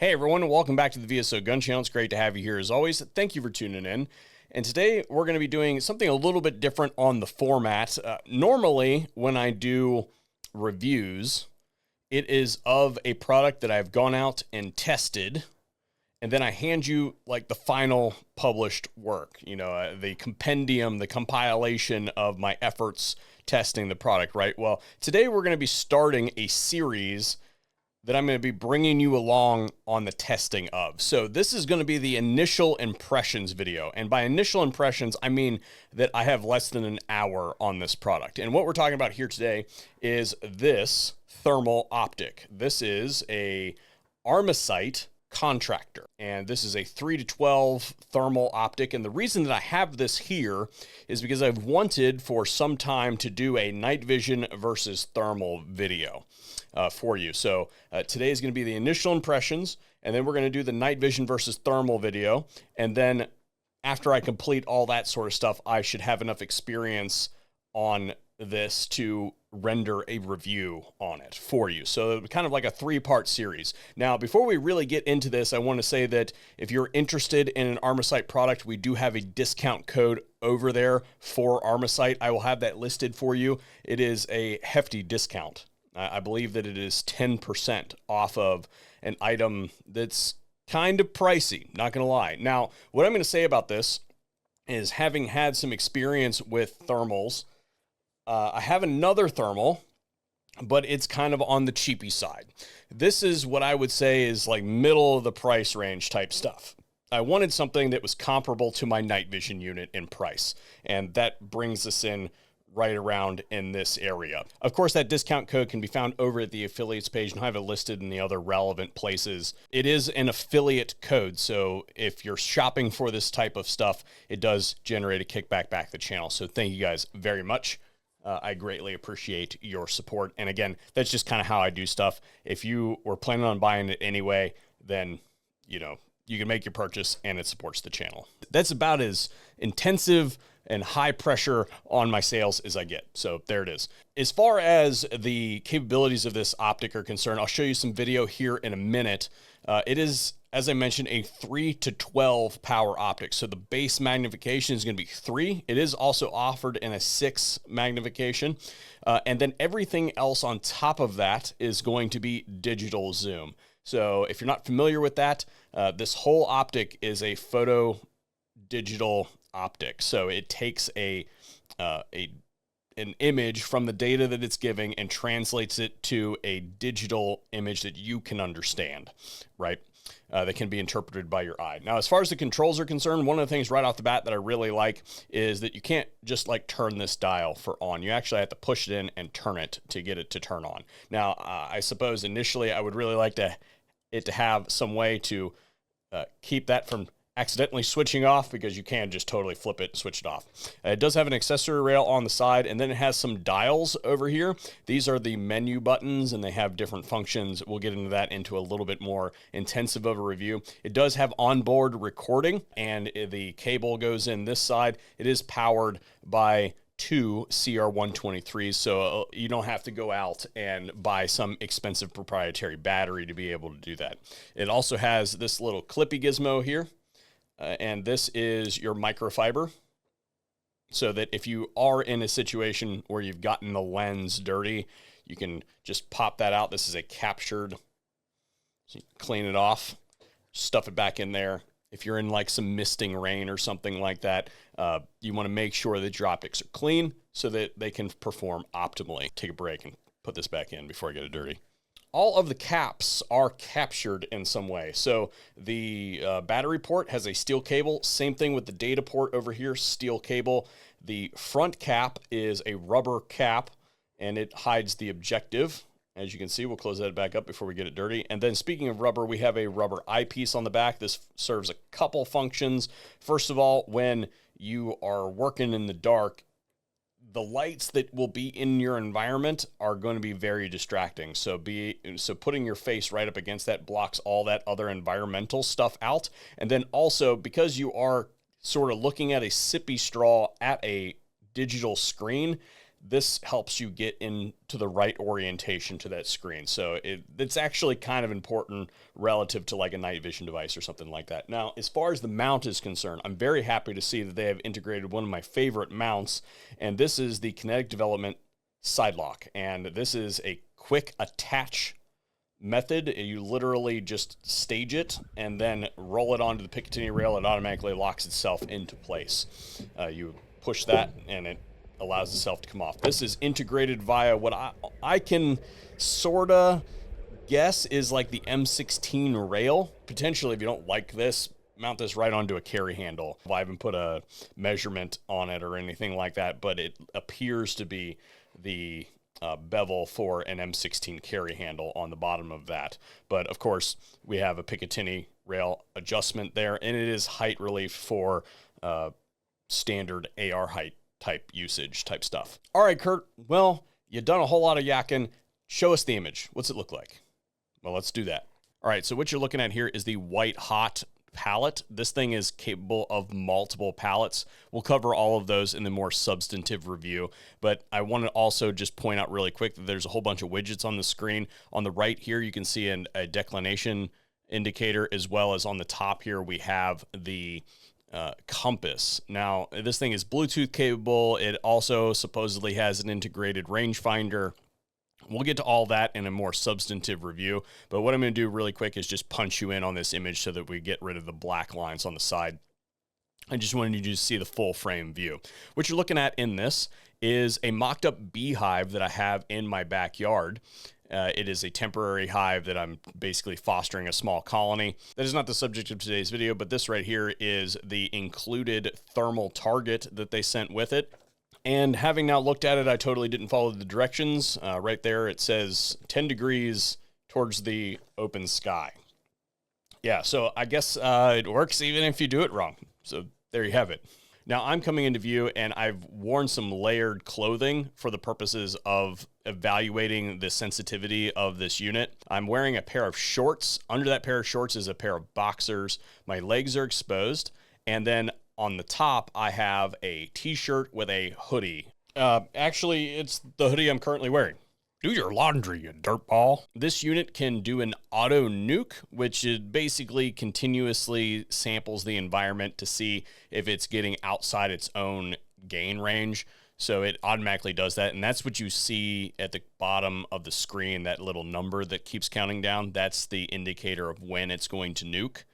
Hey everyone, welcome back to the VSO Gun Channel. It's great to have you here as always. Thank you for tuning in. And today we're going to be doing something a little bit different on the format. Normally, when I do reviews, it is of a product that I've gone out and tested, and then I hand you like the final published work, the compendium, the compilation of my efforts testing the product, right? Well, today we're going to be starting a series that I'm going to be bringing you along on the testing of. So this is going to be the initial impressions video. And by initial impressions, I mean that I have less than an hour on this product. And what we're talking about here today is this thermal optic. This is a Armasight Contractor. And this is a 3-to-12 thermal optic. And the reason that I have this here is because I've wanted for some time to do a night vision versus thermal video for you. So today is going to be the initial impressions, and then we're going to do the night vision versus thermal video. And then after I complete all that sort of stuff, I should have enough experience on this to render a review on it for you. So kind of like a 3-part series. Now, before we really get into this, I want to say that if you're interested in an Armasight product, we do have a discount code over there for Armasight. I will have that listed for you. It is a hefty discount. I believe that it is 10% off of an item that's kind of pricey, not going to lie. Now, what I'm going to say about this is, having had some experience with thermals, I have another thermal, but it's kind of on the cheapy side. This is what I would say is like middle of the price range type stuff. I wanted something that was comparable to my night vision unit in price, and that brings us in right around in this area. Of course, that discount code can be found over at the affiliates page, and I have it listed in the other relevant places. It is an affiliate code, so if you're shopping for this type of stuff, it does generate a kickback back to the channel. So thank you guys very much. I greatly appreciate your support. And again, that's just kind of how I do stuff. If you were planning on buying it anyway, then, you can make your purchase and it supports the channel. That's about as intensive and high pressure on my sales as I get. So there it is. As far as the capabilities of this optic are concerned, I'll show you some video here in a minute. It is, as I mentioned, a 3-to-12 power optic. So the base magnification is going to be 3. It is also offered in a 6 magnification. And then everything else on top of that is going to be digital zoom. So if you're not familiar with that, this whole optic is a photo digital optic. So it takes an image from the data that it's giving and translates it to a digital image that you can understand, right? That can be interpreted by your eye. Now, as far as the controls are concerned, one of the things right off the bat that I really like is that you can't just like turn this dial for on. You actually have to push it in and turn it to get it to turn on. Now, I suppose initially I would really like it to have some way to keep that from accidentally switching off, because you can just totally flip it and switch it off. It does have an accessory rail on the side, and then it has some dials over here. These are the menu buttons, and they have different functions. We'll get into that into a little bit more intensive of a review. It does have onboard recording, and the cable goes in this side. It is powered by 2 CR123s, so you don't have to go out and buy some expensive proprietary battery to be able to do that. It also has this little clippy gizmo here. And this is your microfiber, so that if you are in a situation where you've gotten the lens dirty, you can just pop that out. This is a captured, so you clean it off, stuff it back in there. If you're in like some misting rain or something like that, you want to make sure that your optics are clean so that they can perform optimally. Take a break and put this back in before I get it dirty. All of the caps are captured in some way. So the battery port has a steel cable. Same thing with the data port over here, steel cable. The front cap is a rubber cap, and it hides the objective. As you can see, we'll close that back up before we get it dirty. And then speaking of rubber, we have a rubber eyepiece on the back. This serves a couple functions. First of all, when you are working in the dark, the lights that will be in your environment are going to be very distracting. So putting your face right up against that blocks all that other environmental stuff out. And then also, because you are sort of looking at a sippy straw at a digital screen, this helps you get into the right orientation to that screen. So it's actually kind of important relative to like a night vision device or something like that. Now, as far as the mount is concerned, I'm very happy to see that they have integrated one of my favorite mounts, and this is the Kinetic Development Side Lock. And this is a quick attach method. You literally just stage it and then roll it onto the Picatinny rail. It automatically locks itself into place. You push that and it allows itself to come off. This is integrated via what I can sort of guess is like the M16 rail. Potentially, if you don't like this, mount this right onto a carry handle. I haven't put a measurement on it or anything like that, but it appears to be the bevel for an M16 carry handle on the bottom of that. But of course, we have a Picatinny rail adjustment there, and it is height relief for standard AR height type usage type stuff. All right, Kurt, well, you've done a whole lot of yakking. Show us the image. What's it look like? Well, let's do that. All right, so what you're looking at here is the white hot pallet. This thing is capable of multiple pallets. We'll cover all of those in the more substantive review, but I want to also just point out really quick that there's a whole bunch of widgets on the screen. On the right here, you can see a declination indicator, as well as on the top here, we have the compass. Now, this thing is Bluetooth capable. It also supposedly has an integrated rangefinder. We'll get to all that in a more substantive review, but what I'm going to do really quick is just punch you in on this image so that we get rid of the black lines on the side. I just wanted you to see the full frame view. What you're looking at in this is a mocked up beehive that I have in my backyard. It is a temporary hive that I'm basically fostering a small colony. That is not the subject of today's video, but this right here is the included thermal target that they sent with it. And having now looked at it, I totally didn't follow the directions. Right there, it says 10 degrees towards the open sky. Yeah, so I guess it works even if you do it wrong. So there you have it. Now I'm coming into view and I've worn some layered clothing for the purposes of evaluating the sensitivity of this unit. I'm wearing a pair of shorts. Under that pair of shorts is a pair of boxers. My legs are exposed. And then on the top, I have a t-shirt with a hoodie. Actually, it's the hoodie I'm currently wearing. Do your laundry, you dirtball. This unit can do an auto nuke, which it basically continuously samples the environment to see if it's getting outside its own gain range. So it automatically does that. And that's what you see at the bottom of the screen, that little number that keeps counting down. That's the indicator of when it's going to nuke.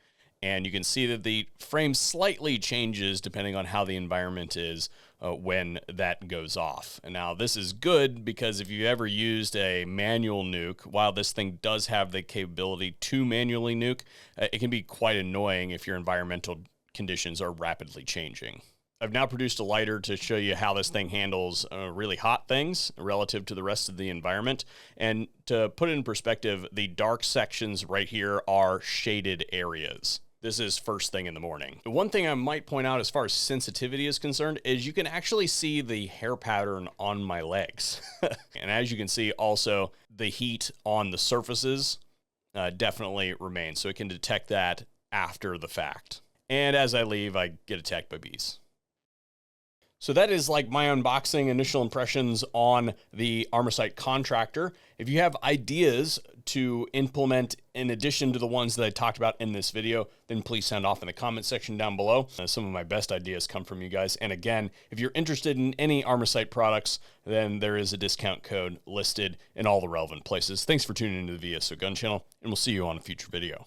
And you can see that the frame slightly changes depending on how the environment is when that goes off. And now this is good because if you've ever used a manual nuke, while this thing does have the capability to manually nuke, it can be quite annoying if your environmental conditions are rapidly changing. I've now produced a lighter to show you how this thing handles really hot things relative to the rest of the environment. And to put it in perspective, the dark sections right here are shaded areas. This is first thing in the morning. The one thing I might point out as far as sensitivity is concerned is you can actually see the hair pattern on my legs. And as you can see also, the heat on the surfaces definitely remains. So it can detect that after the fact. And as I leave, I get attacked by bees. So that is like my unboxing initial impressions on the Armasight Contractor. If you have ideas to implement in addition to the ones that I talked about in this video, then please sound off in the comment section down below. Some of my best ideas come from you guys. And again, if you're interested in any Armasight products, then there is a discount code listed in all the relevant places. Thanks for tuning into the VSO Gun Channel, and we'll see you on a future video.